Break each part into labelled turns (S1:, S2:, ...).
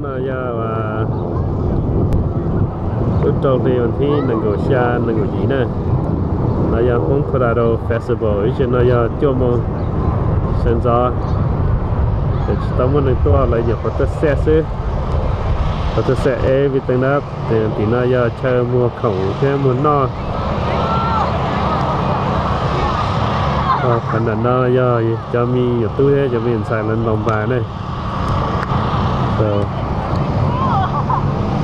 S1: là giờ và lúc đầu thì mình thi nâng cổ xa nâng cổ gì nè là giờ Hong Colorado Festival chứ là giờ cho mong sinh ra để tao muốn nâng toa lại giờ có xe xứ có xe vì từng đó thì nó giờ chơi mua khổng thế mua no phần là nó giờ cho mi ở túi thế cho mình xài lên lòng bài này rồi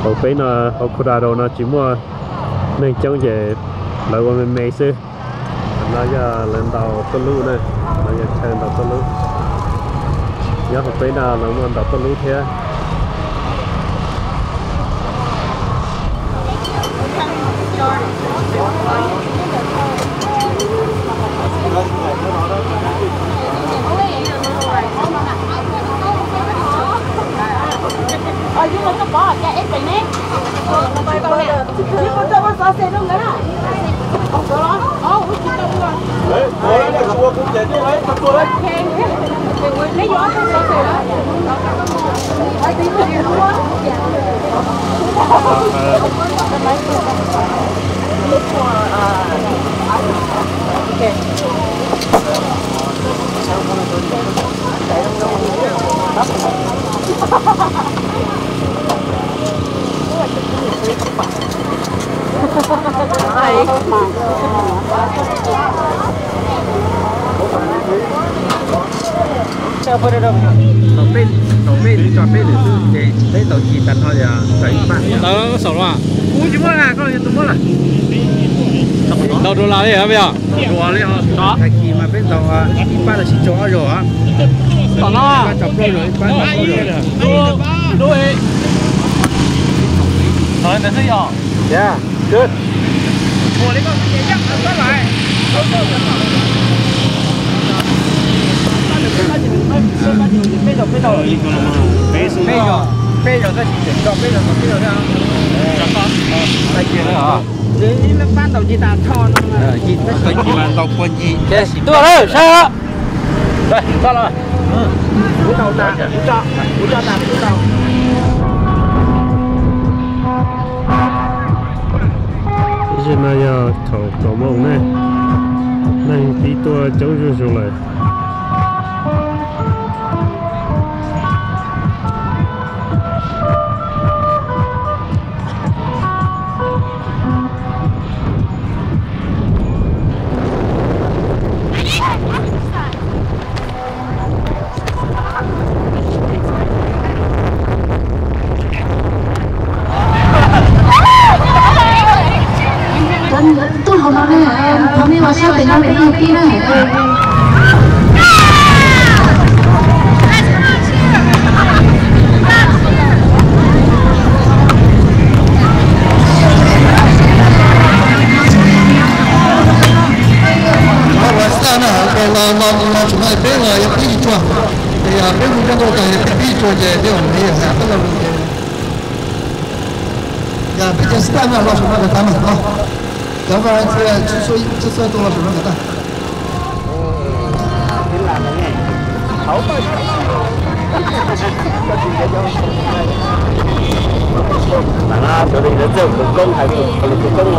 S1: hậu phí nó hậu Colorado nó chỉ mua nên chống về lại qua mình mấy xưa nó giờ lên tàu tô lú này nó giờ chơi tàu tô lú nhớ hậu phí nào là mua tàu tô lú thế
S2: nhưng mà nó bỏ cái ép này nè. Nhưng mà tôi có sao xe đâu nữa. Không có đó.
S3: Đấy, đấy là chùa cũng dễ như đấy, chùa đấy.
S2: Lấy gió thôi sao xe đó. Ai tí mà gì luôn á.
S3: Sao phải đâu? Tàu bên chọn bên để lấy tàu chỉ tận thôi à, phải bạn.
S1: tao nó sổ rồi à?
S3: Cú chỉ muốn là con gì tôi muốn là.
S1: đâu đô la đấy hả bây giờ?
S3: Đùa đấy hả? Đó. Cái gì mà bên tàu ba là chỉ chỗ rồi á.
S1: Còn nó à?
S3: Ba chọc rồi, ba chọc rồi.
S1: Đuôi. Rồi nó thấy không?
S3: Yeah, good.
S1: Mùa đấy con cái chắc nó bắt lại.
S3: Bây giờ cái gì chọn bây giờ ra. Cái gì nữa hả?
S2: Đấy là ban đầu chị ta thon nó.
S3: Chị cái gì mà tàu quân gì?
S1: Tôi đây sao?
S3: Đây, sao rồi? Cú tàu ta, cú cho ta, cú tàu.
S1: Bây giờ này giờ thầu mông này, này tí tua cháu rồi lại.
S4: tôi không nói này hôm nay mà sao thì nó lại đi kia nữa
S5: là chúng ta biết là cái gì chua thì biết một cái đồ cái gì chua gì thì ông ấy sẽ có làm gì ya bây giờ stan là chúng ta cái gì đó đó là chỉ số đồ là chúng ta
S3: Khẩu thôi. Bạn á, chỗ này nó dùng một công hay một công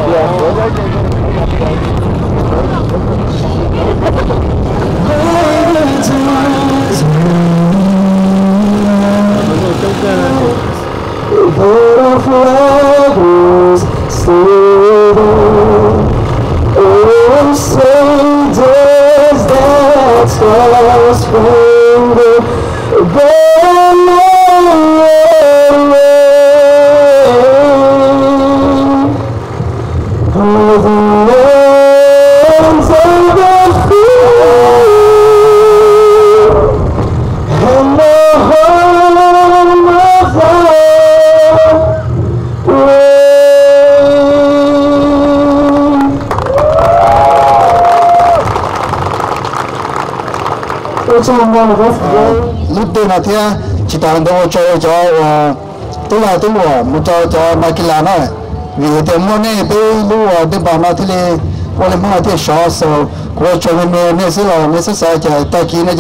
S5: lúc đây là thế chỉ toàn đâu cho tôi là tôi mua một cho Makila này vì thế mua này tôi mua để bảo nó thì là mua thì số số của cho mình này sẽ là sai cho ta kia này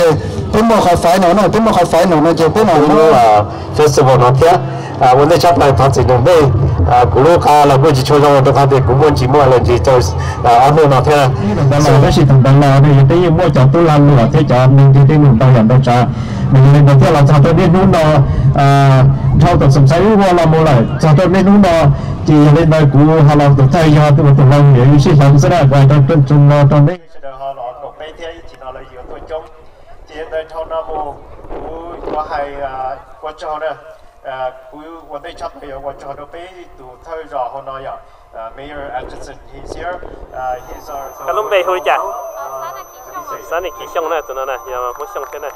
S5: เป็นหมอขับไฟหน่อยเป็นหมอขับไฟหน่อยจะเป็นหน่อยเฟสติวัลนั่นเถอะวันนี้ชอบไปทำสิ่งหนึ่งได้กูรู้ข่าวแล้วกูจะช่วยเราตัวเขาเด็กกูมั่นจีมั่วเลยจีจะเอาหนูนั่นเถอะแต่เราไม่ใช่ทำดังเราเนี่ยได้ยังมั่วจับตัวเราหรือที่จะมีที่ได้หนุนต่ออย่างเราจะมีเรื่องที่เราทำตัวนี้นู้นเนาะชอบตัดสงสัยว่าเราโมเลยทำตัวนี้นู้นเนาะจีเล่นไปกูหาเราตัวไทยยอดตัวเราเนี่ยอยู่ที่หลังเสด็จไปตอนจนเราตอนนี้จะหาเราหลบไปเที่ยวจีนเราอยู่ตัวจงจีนได้เท่านั้นโมกูว่าให้ว่าจอเนี่ยกูวันนี้ชอบไปว่าจอเราไปดูเท่าจอเขาหน่อยMayor Atchison he's here he's our
S1: ก็ลุ่มไปคุยจ้ะสานิกิชงนะตัวนั้นนะยังไม่ชงเท่านั้น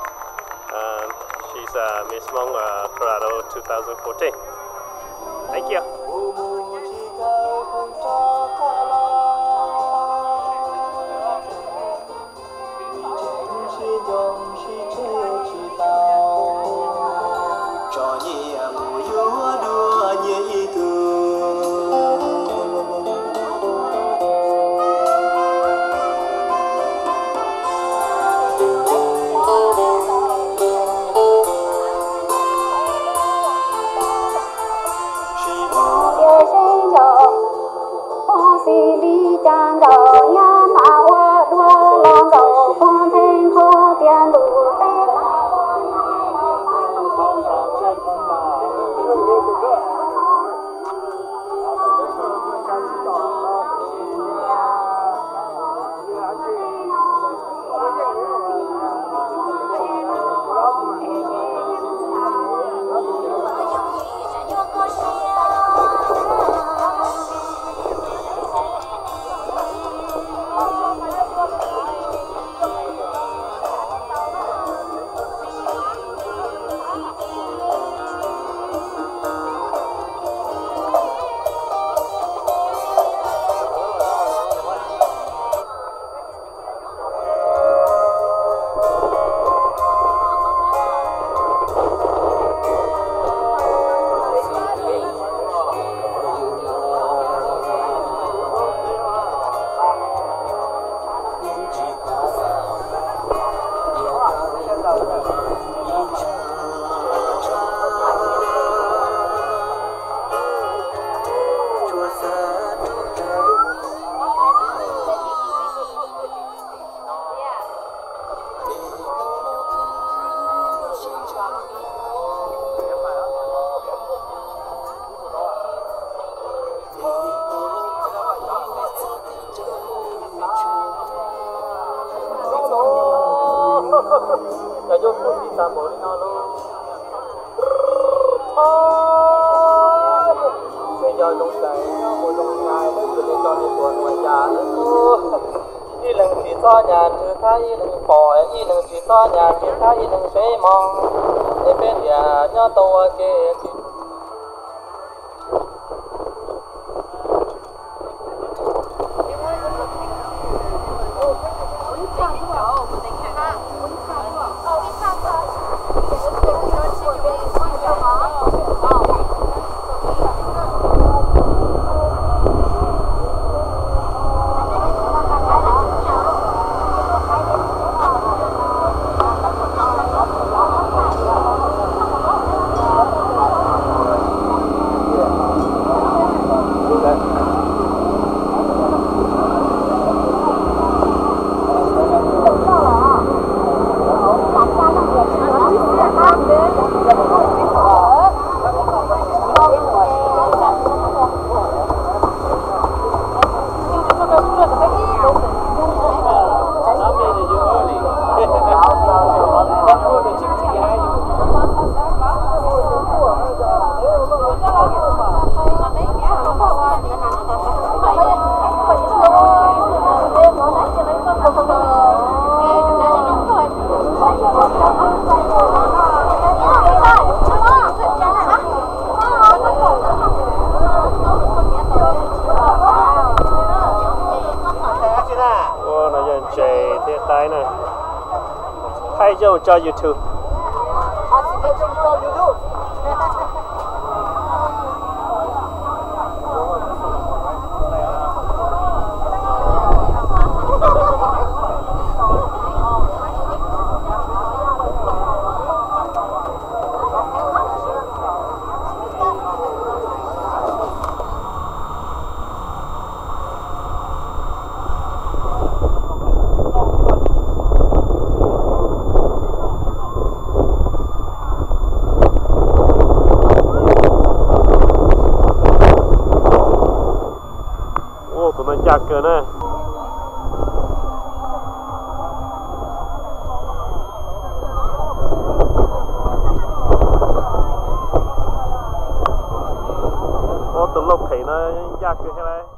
S1: she's Miss Hmong Colorado 2014 thank you cho YouTube giặc cơ nè ô tụi lộc thấy nó giặc cơ hay